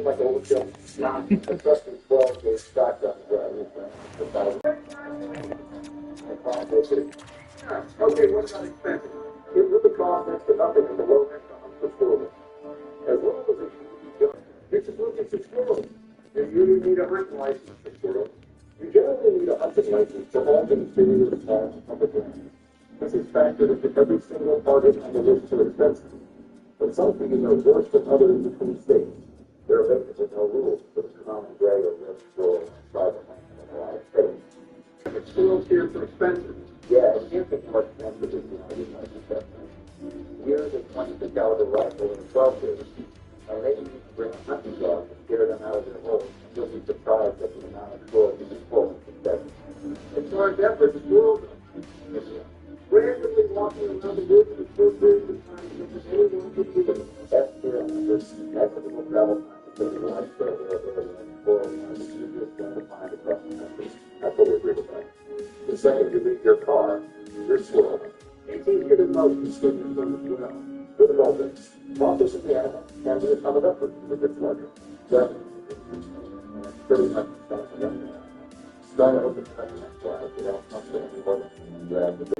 like overkill. Especially 12 gauge shotgun Okay, what about expenses? It really costs next to nothing in the low end for stores. As long as it's squirrels. You really need a hunting license for squirrels. You generally need a hunting license for all interior farms and public lands. This is factored into every single target on the list for expenses. But some fees are worse than others between states. There are basically no rules for the common gray or red squirrel and private land in a lot of states. It's squirrels here for expenses. Yeah, it can't be more expensive than the United States. Here, the 22 caliber rifle and 12 gauge. Now, maybe you can bring a hunting dog and scare them out of their holes. You'll be surprised at the amount of squirrels you can pull in succession. As far as effort, the squirrels randomly walking around the woods for short periods of time because anyone could do it. That's here on the typical travel time because the widespread availability of squirrels is the easiest thing to find across the country. I fully agree with that. The second you leave your car, you're squirrel. It's easier than most consumers on the trail. With all this, processing the animal can be a ton of effort if it's larger. That pretty much trying to open the next slide without something anymore.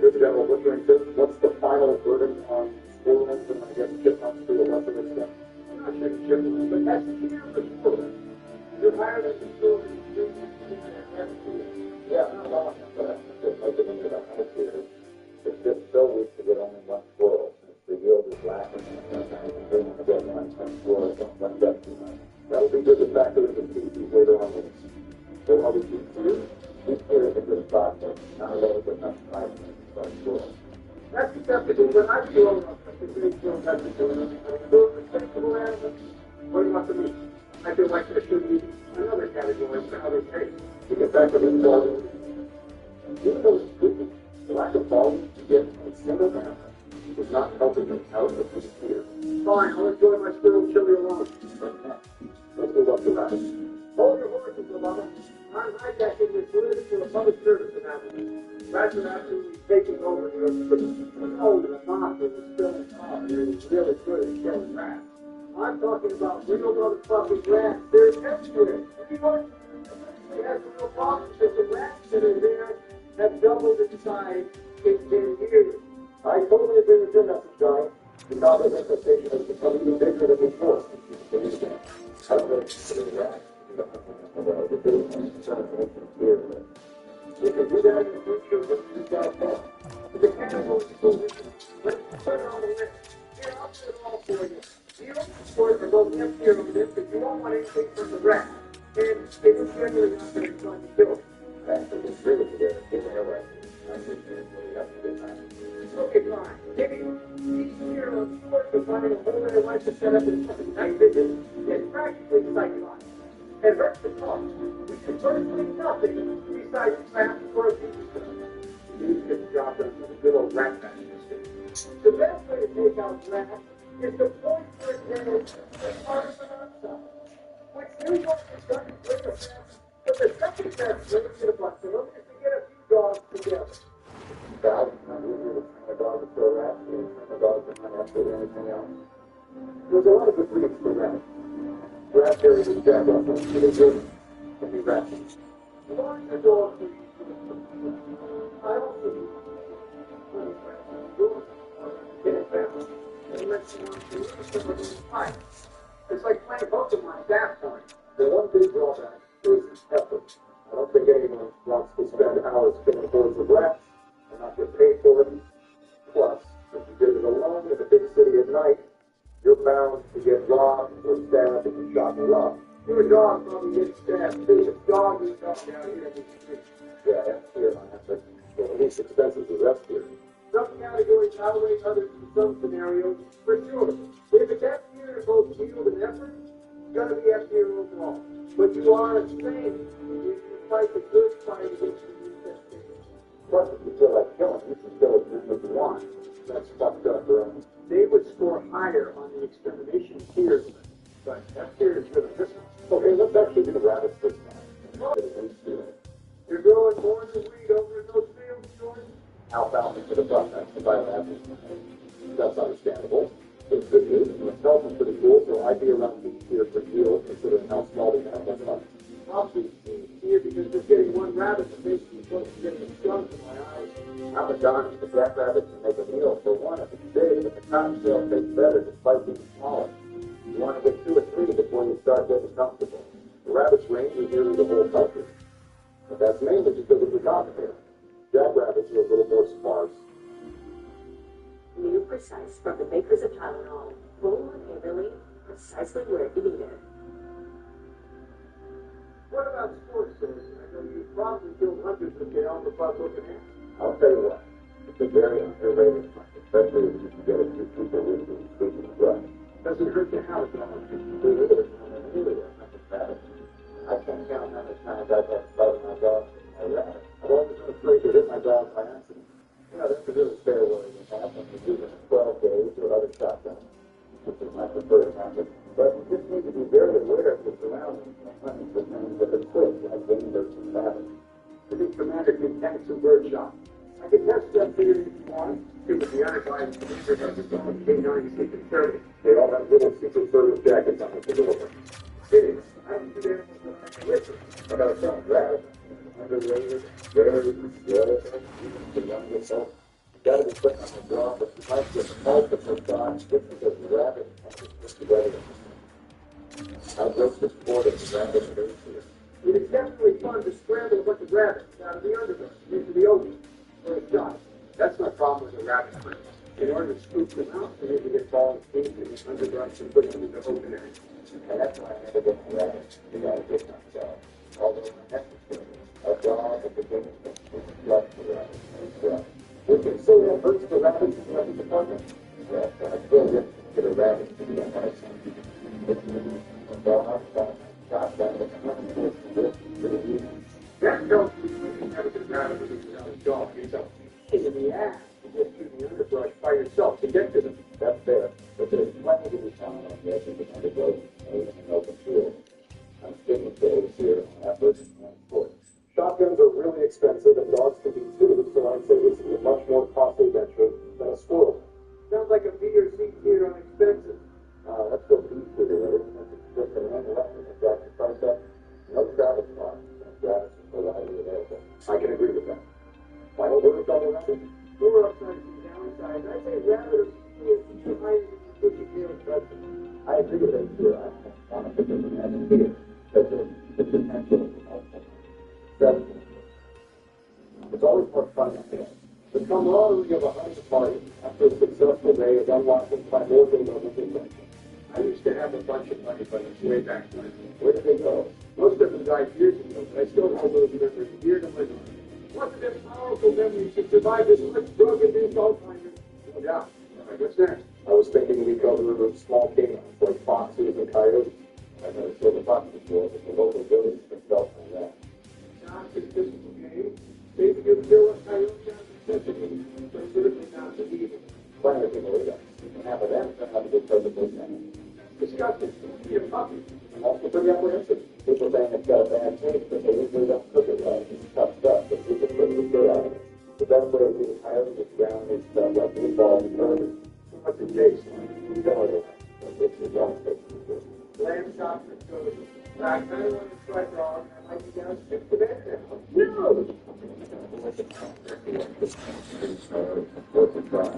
Good general butchering tip. What's the final verdict on squirrels and I guess chipmunks to a lesser extent? I'm not sure chipmunks, but that's the key of the squirrel. You're higher than the squirrel in the street. Yeah, not long enough, but I think about it here. It's just so weak to get only one squirrel. The yield is lacking and bringing the deadline from squirrels don't let that too much. That'll be good to factor into species later on. So are we keep here? Keep here is a good spot for not a little bit enough time to squirrels. That's acceptable, but I feel the big squirrels have to do it. Respectable animals. What about the meat? I feel like there should be another category for other tastes. You get back to the quality. Even though it's good, the lack of volume to get a single animal is not helping them out of the fear. Fine, I'll enjoy my squirrel chili alone. Let's move up to rabbits. Hold your horses, Obama. I'm hijacking this list for a public service announcement. Rats are absolutely taking over the old and the mob with the spilling car. They're really good at killing rats. I'm talking about real motherfucking rats. They're everywhere. Anyone? They have real problems because the rats that are there have doubled in size in 10 years. I totally agree with your message, Johnny. The novel infestation has become even bigger than before. I don't really consider that. We can do that in the future with 2010. But the category is so weak. Let's put it on the list. Here, I'll put it all for you. You don't support the both empty on this because you don't want anything from the rat. And it is generally not that it's going to kill it. I actually agree with you there. Give me a right. I think it's really up to good time. Okay, fine. Maybe each year on sports is running a whole other life to set up in something night vision is practically psychotic. It hurts the cause. We can virtually nothing besides trap for a future. You just drop them with a good old rat match. The best way to take out rats is to point your head as far as the outside. Which usually is done to break a fence, but the second best way to get a bunch of them is to get a few dogs together. Dog, not easier to train a dog to throw rats than to train a dog to hunt after anything else. There's a lot of good breeds for rats. Rat terriers and jack russell, even good, can be rats. As long as your dog can I also do get it back. And let's see what you do for it's like playing Pokemon at that point. The one big drawback is effort. I don't think anyone wants to spend hours killing hordes of rats and not get paid for it. Plus, if you did it alone in a big city at night, you're bound to get robbed or stabbed and shot and robbed. Your dog probably gets stabbed too. If dog is up down here in the street. Yeah, F tier on that, but the least expensive is F tier. Some categories outweigh others in some scenarios, for sure. If it's F tier in both yield and effort, it's going to be F tier overall. But you are a saint if you fight the good fight against the infestation. Plus, if you feel like killing, you can kill as many as you want. That's fucked up, bro. They would score higher on the extermination tier, but F tier is really good. Okay, let's actually do the rabbits this time. You're growing more than weed over in those fields, Jordan? Alfalfa for the buck, that's the biomass. That's understandable. It's good news, and the smells is pretty cool, so I'd be around each year for yield, considering because just getting one rabbit is basically close to getting a skunk in my eyes. I'm astonished that jackrabbits can make a meal for one if it's big, but the cottontail tastes better despite being smaller. You want to get 2 or 3 before you start getting comfortable. The rabbits range is nearly the whole country. But that's mainly because of the cottontail. Jackrabbits are a little more sparse. New Precise from the makers of Tylenol. Roll on Haverly, precisely where you need it. What about sports, sir? I know you probably killed hundreds of gallons without looking at. I'll tell you what. It's a very underrated fight, especially if you can get a few people weekly speaking of right. Doesn't hurt to have it, though. We need it. I can't count how many times I've had to fight my dog and my rabbit. I've always been afraid to hit my dog by accident. You know, that's a really fair way to happen. You're using 12 days or other shotguns, which is my preferred method. But you just need to be very aware of the surroundings and hunting for things that are quick, like game birds and rabbits. The big commander can tank some bird shot. I can test that theory if you want. See what the unadvised commander has his own K9 Secret Service. They all have little Secret Service jackets on the door. Kidding. I have 2 animals that I can listen. I got a son, rabbit. Underrated, very good, the young yourself. You gotta be quick on the draw, but you might get multiple dogs just because the rabbit and just together. How great the sport of the rabbit is here. It is definitely fun to scramble a bunch of rabbits out of the underbrush into the open for a shot. That's my problem with a rabbit hunt. In order to scoop them out, you need to get balls deep in the underbrush and put them in the open area. And that's why I never get the rabbits. You gotta get myself. Although necessary. A dog at the beginning is less for rabbits. We can say that hurts the rabbits in the department. Yes, I still get a rabbit to be a nice one. A dog, shotgun, that tells me you never get a rabbit without a dog. It's a pain in the ass to get through the underbrush by yourself to get to them. That's fair. But there's plenty to be found on the edge of the underbrush and in an open field. I'm sticking to it here on effort and sport. Shotguns are really expensive and dogs can be too, so I'd say this is a much more costly venture than a squirrel. Sounds like a B or C tier on expensive. Let's go B tier together. That's just an weapon that drives the price up. No travel costs and gratis and variety available. I can agree with that. Final words on the rabbit? We're upside and downside. I'd say rabbit or C is too high in the cookie deal judgment. I agree with that too. I want to put this in as a tier. That's the potential of the it's always more fun than this. The camaraderie of a hunting party after a successful day is unlocked by more than levels of attention. I used to have a bunch of money buddies way back when. Where did they go? Most of them died years ago, but I still have those memories dear to my heart. What have been powerful memories to survive this much drug-induced Alzheimer's? No doubt. All right, what's next? I was thinking we cover small canines like foxes and coyotes. I've never killed a fox before, but the local village can sell from that. Not a physical game. Maybe you kill a coyote out of necessity, but certainly not the evil. Plenty of people do that. And half of them don't have a good purpose in disgusting. Be a puppy. I'm also pretty apprehensive. People saying it's got a bad taste, but they usually don't cook it right. It's tough stuff, but we can put the good out of it. The best way to do a coyote is ground this stuff like meatballs and burgers. What's it taste like? You don't know that. But it's the dog taste. Lamb chops and good. I kind of want to try dog. I might be down 6 to that now. No! What's a try?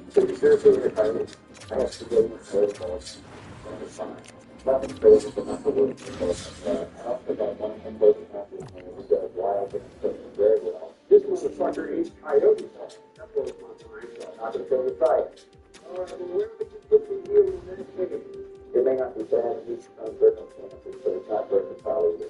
So you seriously with a coyote? I have to go with the balls. Nothing crazy, but not the word for most. I also got one close enough to the wild and it's very well. This motherfucker eats coyotes. That blows my mind, so I'm not going to go to try it. All right, well, where would you put the deal in that chicken? It may not be bad in each circumstances, but it's not versatile either.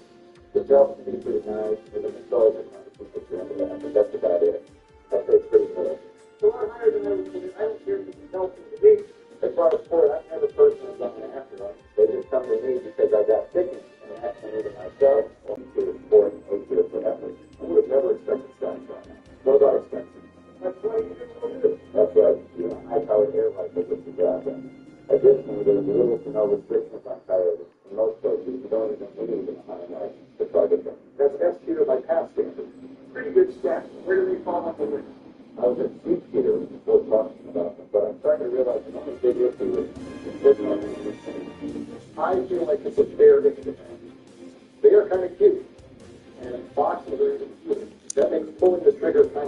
The job can be pretty nice, and the controls are kind of people to that, but that's about it. That tastes pretty good. So I'm higher than I was thinking. I don't care if it's healthy to be. As far as sport, I've never personally gone after them. They just come to me because I got sickness and vaccinated myself, or to the sport and to it for effort. I would have never expected stats right now. Those are expensive. That's why you didn't want to do it. That's right. You know, high-powered air rifle with the job done. Additionally, there's little to no restrictions on coyotes. In most places, you don't even need a hunting license to target them. That's S tier by past standards. Pretty good stats. Where do they fall on the list? I was a C tier before talking about them, but I'm starting to realize the only big issue is this one. I feel like it's a fair disadvantage. They are kind of cute, and fox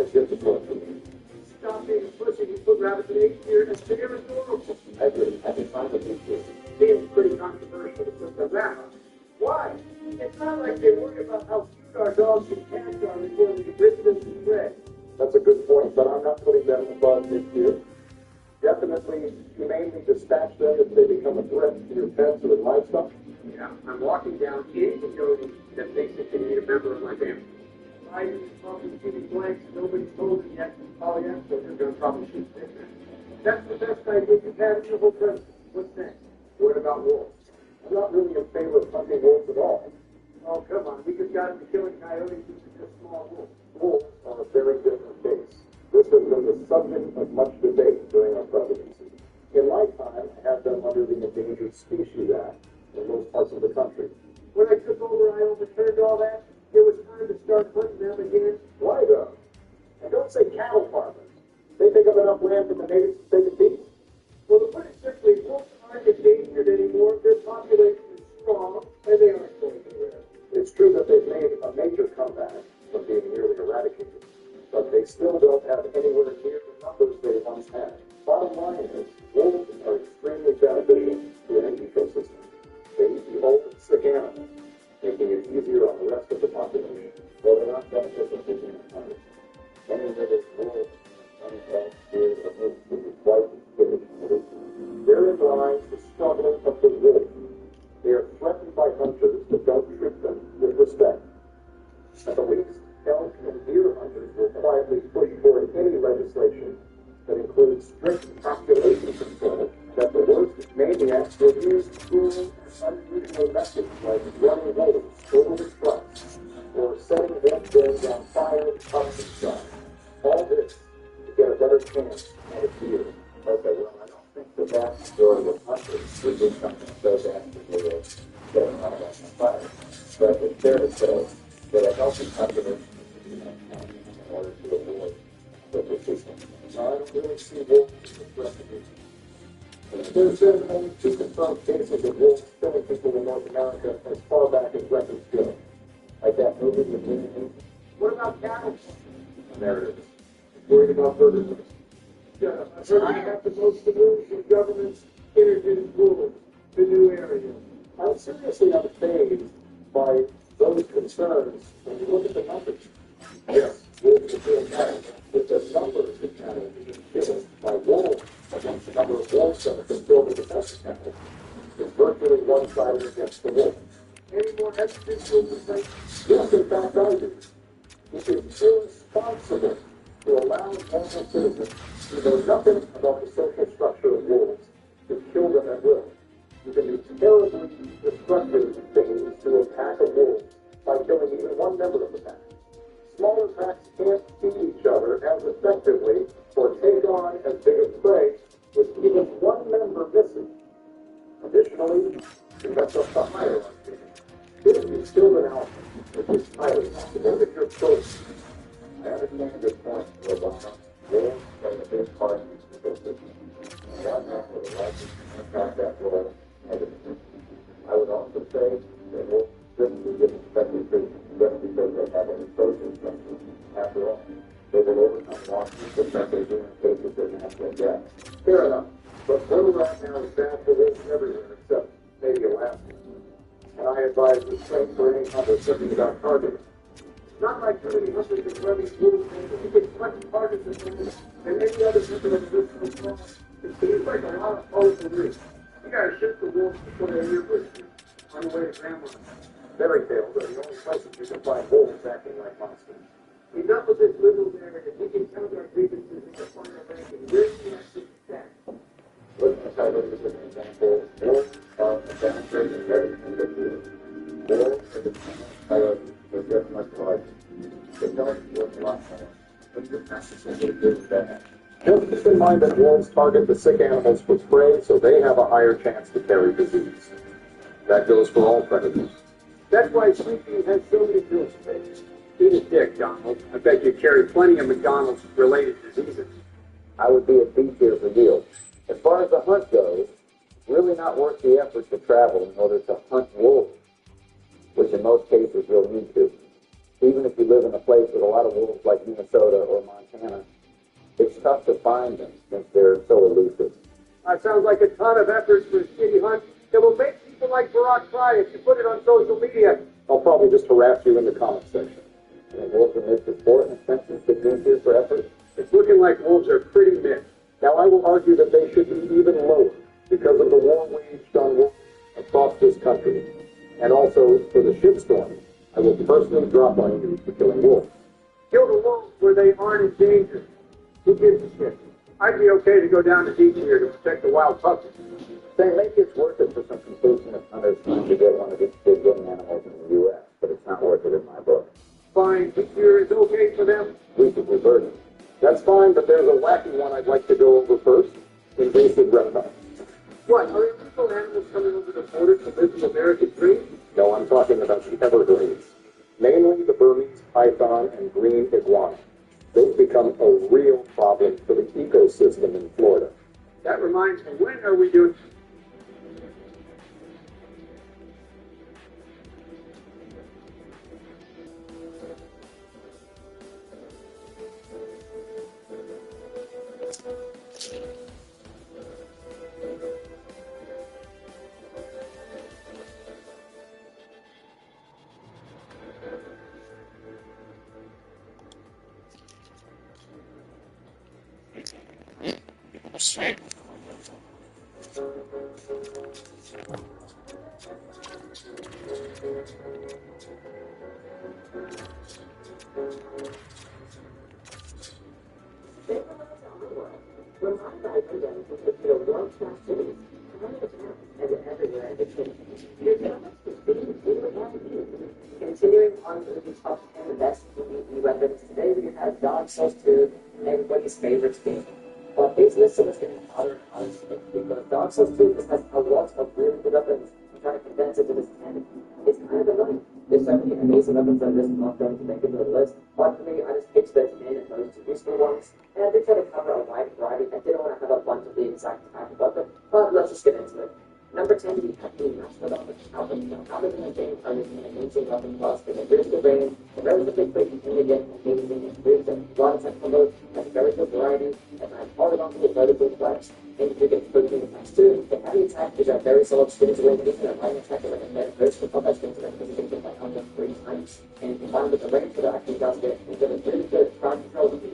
That's difficult for me. Stop being a pussy. You put rabbits in aviary and they're adorable. I agree. I can find a big deal. Seems pretty controversial to put the rabbit. Why? It's not like they worry about how cute our dogs and cats are before we rip them to shreds. That's a good point, but I'm not putting them above this year. Definitely humanely dispatch them if they become a threat to your pets or livestock. Yeah, I'm walking down any coyote that thinks it can be a member of my family. I use probably shooting blanks, nobody's told me yet. Oh yeah, so they're going to probably shoot this. That's the best idea you've had in your whole president. What's next? What about wolves? I'm not really in favor of hunting wolves at all. Oh, come on. We just got into killing coyotes with just small wolves. Wolves are a very different case. This has been the subject of much debate during our presidency. In my time, I had them under the Endangered Species Act in most parts of the country. When I took over, I overturned all that. It was time to start hunting them again. Why though? And don't say cattle farmers. They take up enough land from the natives to take a piece. Well, to put it simply, wolves aren't endangered anymore. Their population is strong, and they aren't going anywhere. It's true that they've made a major comeback from being nearly eradicated, but they still don't have anywhere near the numbers they once had. Bottom line is, wolves are extremely beneficial to any ecosystem. They eat the old and sick animals, making it easier on the rest of the population. Though they're not beneficial to human hunters. Many living wolves, many pets, deer, or moose would be quite skittish. Therein lies the struggle of the wolf. They are threatened by hunters that don't treat them with respect. At the least, elk and deer hunters will quietly push for any legislation that includes strict population control, that the worst maniacs will use cruel and unusual methods like running wolves over the trucks or setting them dens on fire and pumping stuff. All this to get a better chance at a deer. Okay, well, I don't think the vast majority of hunters would do something so dastardly as setting on fire. But it's fair to say that a healthy population should be maintained in order to avoid such a system. Now, I don't really see wolves as a threat to people. There's been only 2 confirmed cases of wolves killing people in North America as far back as records go. Like that movie with Liam Neeson. What about cattle? And there it is. Worried about vertebrates. Shut up. I've heard we have the most solution governments introduce wolves to new areas. I'm seriously unfazed by those concerns when you look at the numbers. Yes, wolves are being killed, but the numbers of cattle being killed by wolves against the number of wolves that have been killed in the domestic cattle is virtually one-sided against the wolf. Any more evidence will be made? Yes, in fact, I do. It is irresponsible to allow normal citizens who know nothing about the social structure of wolves to kill them at will. You can do terribly destructive things to attack a wolf by killing even one member of the pack. Smaller packs can't feed each other as effectively or take on as big a prey with even one member missing. Additionally, to mess up the hierarchy. If you killed an alpha, which is highly possible if you're close, I understand your point, Obama. Wolves play a big part in this ecosystem. And one man with a license to impact that role negatively. I would also say that wolves shouldn't be given special treatment just because they have any social structure. After all, they will overcome lawsuits just like they do in cases of natural death. Fair enough. But where we're at now is bad for wolves everywhere except maybe Alaska. And I advise restraint for any hunter thinking about targeting. Not like too many hunters are running wolves, and you get much targets than any other member of the business. It seems like a lot of powerful risks. You gotta ship the wolves before they're here with you on the way to grandma. Fairy tales are the only places you can find wolves acting like monsters. Enough of this little narrative. We can count our grievances in the final ranking. Where's the next step? Look at how this is an example. Wolves are a demonstration of everything that do. Wolves are the coyotes. They're just much larger. They don't work a lot more. But you're necessarily good at that. Just keep in mind that wolves target the sick animals for prey, so they have a higher chance to carry disease. That goes for all predators. That's why sleeping has so many pill space. Eat a dick, Donald. I bet you carry plenty of McDonald's-related diseases. I would be a B tier for you. As far as the hunt goes, it's really not worth the effort to travel in order to hunt wolves, which in most cases you'll need to. Even if you live in a place with a lot of wolves like Minnesota or Montana, it's tough to find them since they're so elusive. That sounds like a ton of effort for a skinny hunt that will make people like Barack cry if you put it on social media. I'll probably just harass you in the comment section. And wolves are mixed with sport and expensive to volunteer for effort. It's looking like wolves are pretty mixed. Now, I will argue that they should be even lower because of the war waged on wolves across this country. And also, for the shitstorm, I will personally drop on you for killing wolves. Kill the wolves where they aren't in danger. Who gives a shit? I'd be okay to go down to deep here to protect the wild puppies. They make it worth it for some completionist hunters trying to get one of these big game animals in the U.S., but it's not worth it in my book. Fine, deep here is okay for them. Recently burdened. That's fine, but there's a wacky one I'd like to go over first. Invasive reptiles. What, are illegal animals coming over the border to live the American dream? No, I'm talking about the everglades. Mainly the Burmese python and green iguana. They've become a real problem for the ecosystem in Florida. That reminds me, when are we doing... Continuing on to the top 10 best PvE weapons, today we have Dark Souls 2, everybody's favorite game. But this list is getting harder and harder to make because Dark Souls 2 just has a lot of really good weapons. I'm trying to condense it to this 10. It's kind of annoying. There's so many amazing weapons that I'm just not going to make it to the list. But for me, I just picked the 10 most useful ones. And I did try to cover a wide variety. I didn't want to have a bunch of the exact type of weapon, but let's just get into it. Number 10, we have the Master Weapon. Album in the game targets an amazing weapon class with a really good range, a relatively quick and immediate amazing moves and a lot of attack combos, has a very good variety, and I'm horizontal with vertical flex, and you get 13 attacks too. The heavy attack is a very solid spin to win, even a line attack is like a very versatile combat spin to win because you can get like under 3 times. And combined with the range that it actually does get, you get a really good crowd control with the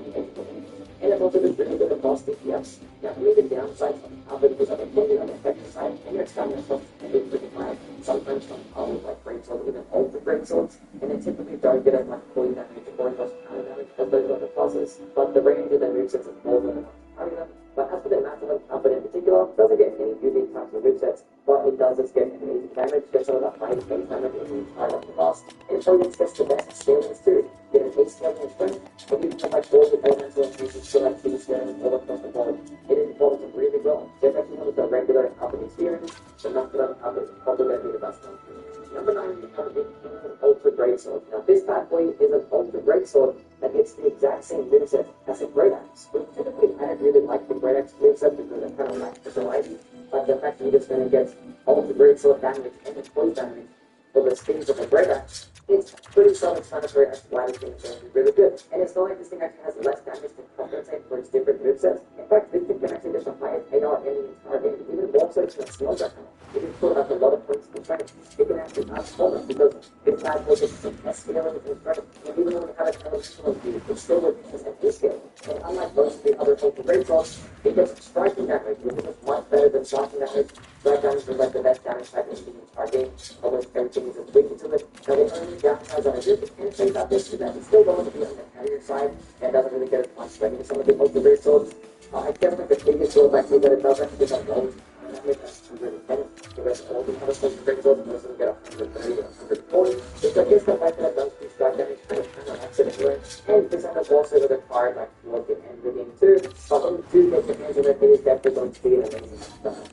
and it also does really good across DPS. Now, really the downside of the album is that depending on the effective side, and your stamina stuff can be pretty high. Sometimes some problems like great swords, even ultra great swords, and they typically don't get as much poison damage or plus power damage as those other classes. But the range of the movesets is more than enough to carry them. But as for the Master Weapon in particular, it doesn't get any unique types of movesets, but it does just get amazing damage, gets some of the highest base damage in the entire of the class, and it probably gets the best skills too. Get an 8 skill and strength, but you can like all the elemental and uses still like 2 skills all across the board. It is performing really well. There's actually one of the regular album experience, the Master Weapon is probably going to be the best one. Number 9, we have the Ultra Greatsword. Now this bad boy is an Ultra Greatsword that gets the exact same moveset as a Great Axe. Which typically I don't really like the Great Axe moveset because it kind of lacks the variety. But the fact that you're just going to get Ultra Greatsword damage and explode damage for the speeds of a Great Axe, it's pretty self-explanatory as to why this thing is going to be really good. And it's not like this thing actually has less damage to compensate for its different movesets. In fact, this thing can actually get the highest AR in the entire game, even more so than Snow Dragon. It can put up a lot of points in strength. It can actually outperform it because it's bad for the best feeling in strength. And even though it has an additional view, it still reduces MP skill. And unlike most of the other Ultra Greatswords, it gets striking damage, which is much better than slashing damage. Strike damage is like the best damage type in the entire game. Almost everything is tweaked to it. Now the only downside that I do think about this is that it's still going to be on the heavier side and doesn't really get as much strength as some of the Ultra Greatswords. I guess like the biggest drawback is that it does actually get a low damage at 110. The rest of all the other Ultra Greatswords doesn't get 130 or 140. It's like it's the fact that it does do strike damage kind of accidentally. And this end up also with a card like towards the end of the game too. But when you do get the hands on it, it is definitely going to be an amazing stuff.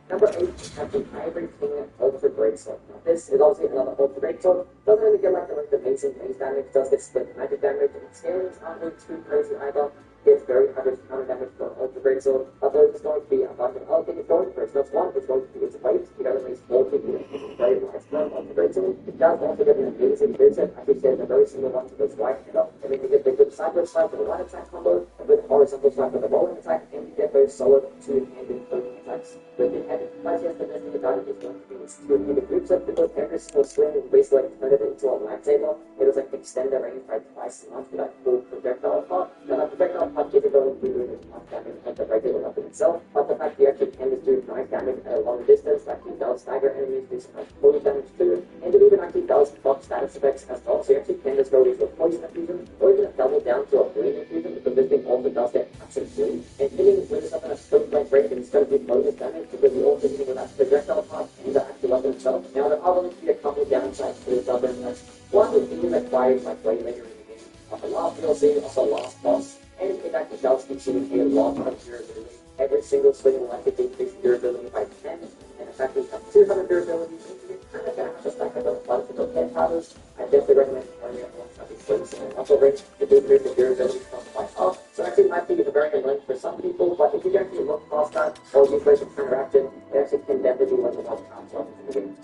Number 8, we have the Ivory King Ultra Greatsword. Now this is obviously another Ultra Greatsword. Doesn't really get like the amazing base damage, does get split magic damage, and its scalings aren't really too crazy either. gets very counter damage from ultra great sword, but there's just going to be a bunch of other things going for it. So that's one, it's going to be its weight. You got at least 40 units, which is very nice from ultra great sword. It does also get an amazing boosted. Actually, there's a very similar one to this right hand up. And then you get the good cyber swipe for the right attack combo, and with horizontal swipe for the rolling attack, and you get those solid two-handed cloaking attacks. With the head, but yes, the best thing about it is going to be its two-handed group set, because every single swing is basically turn it into a lightsaber. It was like extend the range by twice as much with that full projectile part. Now that projectile part isn't going to be doing as much damage as the regular weapon itself, but the fact you actually can just do nice damage at a long distance actually does stagger enemies, do some nice poison damage too, and it even actually does proc status effects as well, so you actually can just go with a poison infusion, or even double down to a bleed infusion, because this thing also does get acid bleed, and hitting with something that's so like break and it's going to do bonus damage, because you're also hitting with that projectile part and the actual weapon itself. Now there are going to be a couple of downsides to this other than that. One is being acquired like way later in the game, of the last DLC, also last boss, and it actually does consume a lot of durability. Every single swing will actually increase durability by 10, and in fact we have 200 durability, means you kind of have to stack up a bunch of head powders. I definitely recommend carrying up one of these swings and also range to increase the durability from quite up. So actually it might be very annoying for some people, but if you actually look past that, or use ways of counteraction, it actually can definitely be one of the most powerful in the game.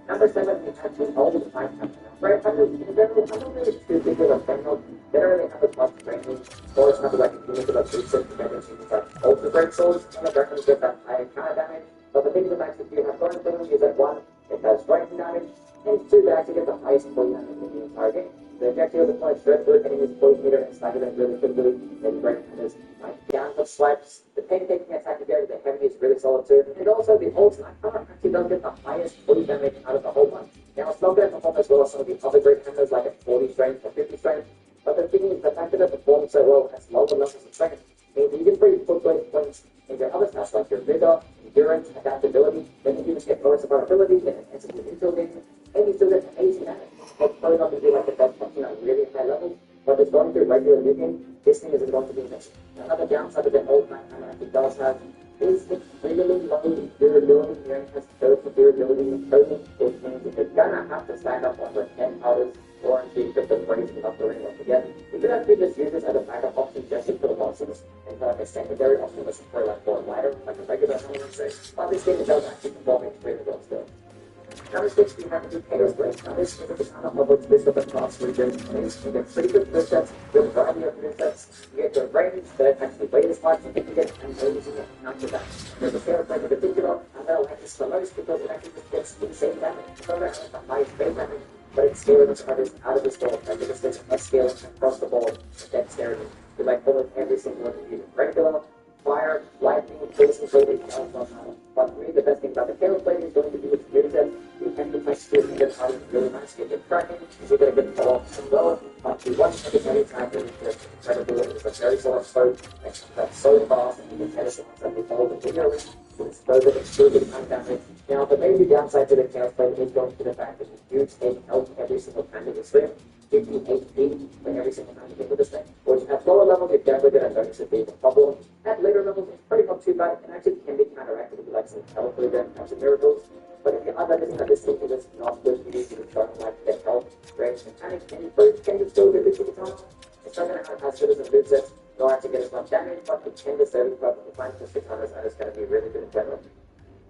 Number 7, we have to hold the time count. Right, I'm not really too big of a fan of, they don't really have as much training, or it's not like a unit of a boost of damage, it's like ultra great swords, and the record get that high kind of damage, but the thing that actually do have burn damage is that 1, it does striking damage, and 2, they actually get the highest poison damage in the entire game. The objective is to apply straight through enemy's poison meter and stagger them really quickly, and great damage. Like down the swipes, the pancake attack again, the heavy is really solid too, and also the ultimate hammer actually does get the highest poison damage out of the whole bunch. Now it's not going to perform as well as some of the other great hammers like at 40 strength or 50 strength, but the thing is the fact that it performs so well at lower levels of strength means you can pretty put great points in your other stats like your vigor, endurance, adaptability, then you even get bonus survivability and intensity neutral games, and you still get amazing damage. It's probably not going to be like the best fucking at really high levels, but it's going through regular new game, this thing is going to be amazing. Another downside that the old man hammer actually does have is it's really low durability. It has 30 durability in total, which means that you're gonna have to stack up over 10 powders or until the brains enough to ring up again. You could actually just use this as a backup option just for the bosses, and like a secondary option was for like for a lighter, like a regular hammer, let's say. But this thing does actually perform extremely well still. Number 6, we have the Chaos Blade. Now this is the kind of level twist of the cross region. You get pretty good twist sets, with a variety of twist sets. You get the range that actually weight as much, you can get and using it after that. There's the Chaos Blade in particular, and I like this the most because it actually just gets insane damage. It's not actually the highest base damage, but it's scaling its others out of this world. Like it just gets scaling across the board with dexterity. You like almost every single one of you. Regular, fire, lightning, poison, blade, but for me, the best thing about the Chaos Blade is going to be its move set. You can do and get out of really nice, you get cracking, you get a good fall as well. But you want to get any time to get incredibility. It's a very solid scope, that's so fast, and you can tell someone that we hold the video with exposure, excluding time damage. Now, the major downside to the Chaos Blade is going to the fact that you take health every single time you swim. 58 HP for every single time you get with this thing. Which at lower levels, you're definitely going to notice it being a problem. At later levels, it's pretty not too bad, and actually can be counteracted with like some health regen and some miracles. But if your other doesn't have this thing, it's not good for you to try to like get health, range, mechanic, and you can still get this with the time. It's not going to have as good as a move set, nor have to get as much damage, but it can disturb it, but the find just katanas and it's going to be really good in general.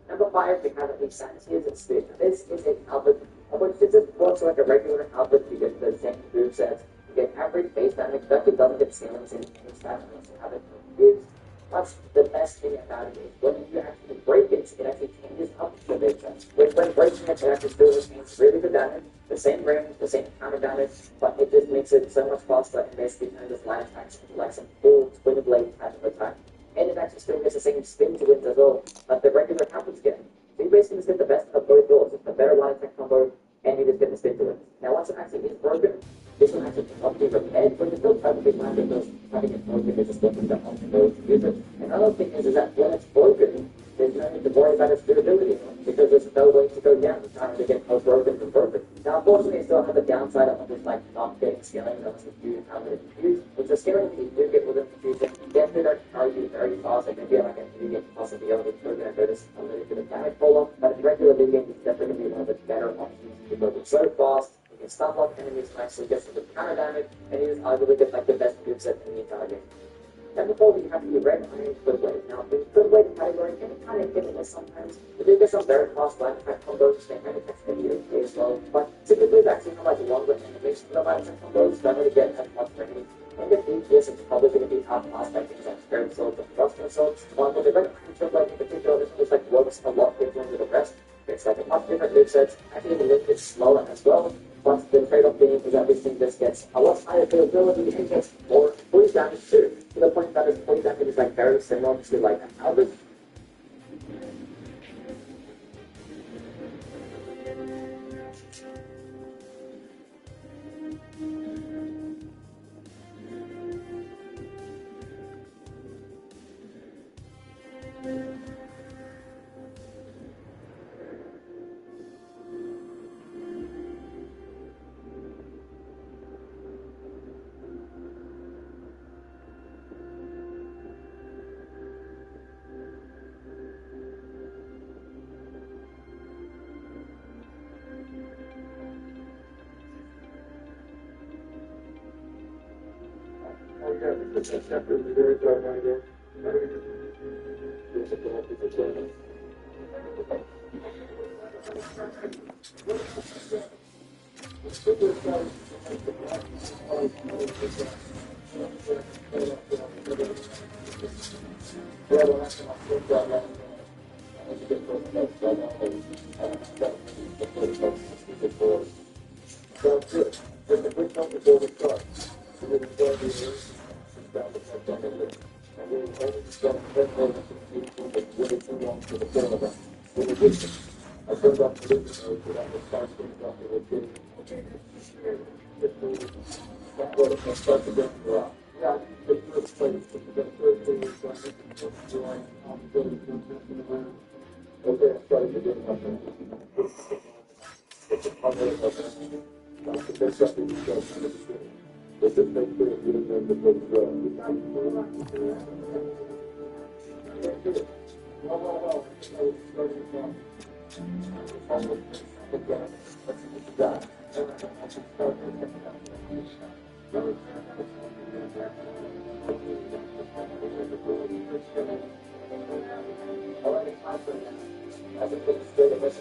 Number 5, we have the Sanity and Spin. This is an output, which just works like a regular output. You get the same move sets, you get average base damage, but it doesn't get ceilings in any stat unless you have it confused. But the best thing about it is when you actually break it, it actually changes up the base sets. When breaking it actually still retains really good damage, the same range, the same counter damage, but it just makes it so much faster and basically turns this light attacks into like some full twin blade type of attack. And it actually still gets the same spin to it as well, like the regular counters get. So you basically just get the best of both worlds. It's a better light attack combo, and you just get the spin to it. Now once it actually is broken, this one actually cannot be repaired, but it's still perfectly fine because having it broken is just looking the option to use it. Another thing is that when it's broken, there's no need to worry about its durability because there's no way to go down the time to get both broken and broken. Now unfortunately, it still has the downside of just like not getting scaling unless you have it infused, which the scaling that you do get with infusion definitely don't carry you very fast. It can be like an immediate possibility of going to notice a little bit of damage fall off, but in regular video games, it's definitely going to be one of the better options because it's so fast. You can stun lock enemies nicely, get some good counter damage, and you just arguably get like the best move set in the entire game. chemical, we have the red iron good weight. Now, the good weight category can be kind of hit and miss sometimes. We do get some very cross-line effect combos, and effects can be okay as well. But typically, that's kind of like one with animation of the line effect combos. Don't really get as much rating. And the DPS is probably going to be top class by things like Spirit Souls and Thrusters. So, with the red iron good weight in particular, this just like works a lot different than the rest. It's like a much different move set. Actually, the move is slower as well. But the trade-off being is that we think this gets a lot higher availability and gets more police damage too. To the point that this police damage is like very similar to like an average. Oh, yeah, because that's after the very dark night there. Sounds good. Just a quick note before we start. We're going to start I turned off the video so that was fast and off the routine. Let's start the game for us. Yeah, the first place, the first thing is like, okay, I'm starting to get up there. It's a cover of it. That's the best stuff that you guys have to do. This is make sure you don't have to go through. No. Starting from almost again. Let's that. I like it confident. I think it's good of us.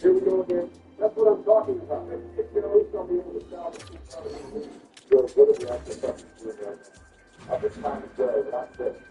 Here we go again. That's what I'm talking about. You know, he's going to be able to stop it. What are the actual questions doing right now? At this time of day, that's it.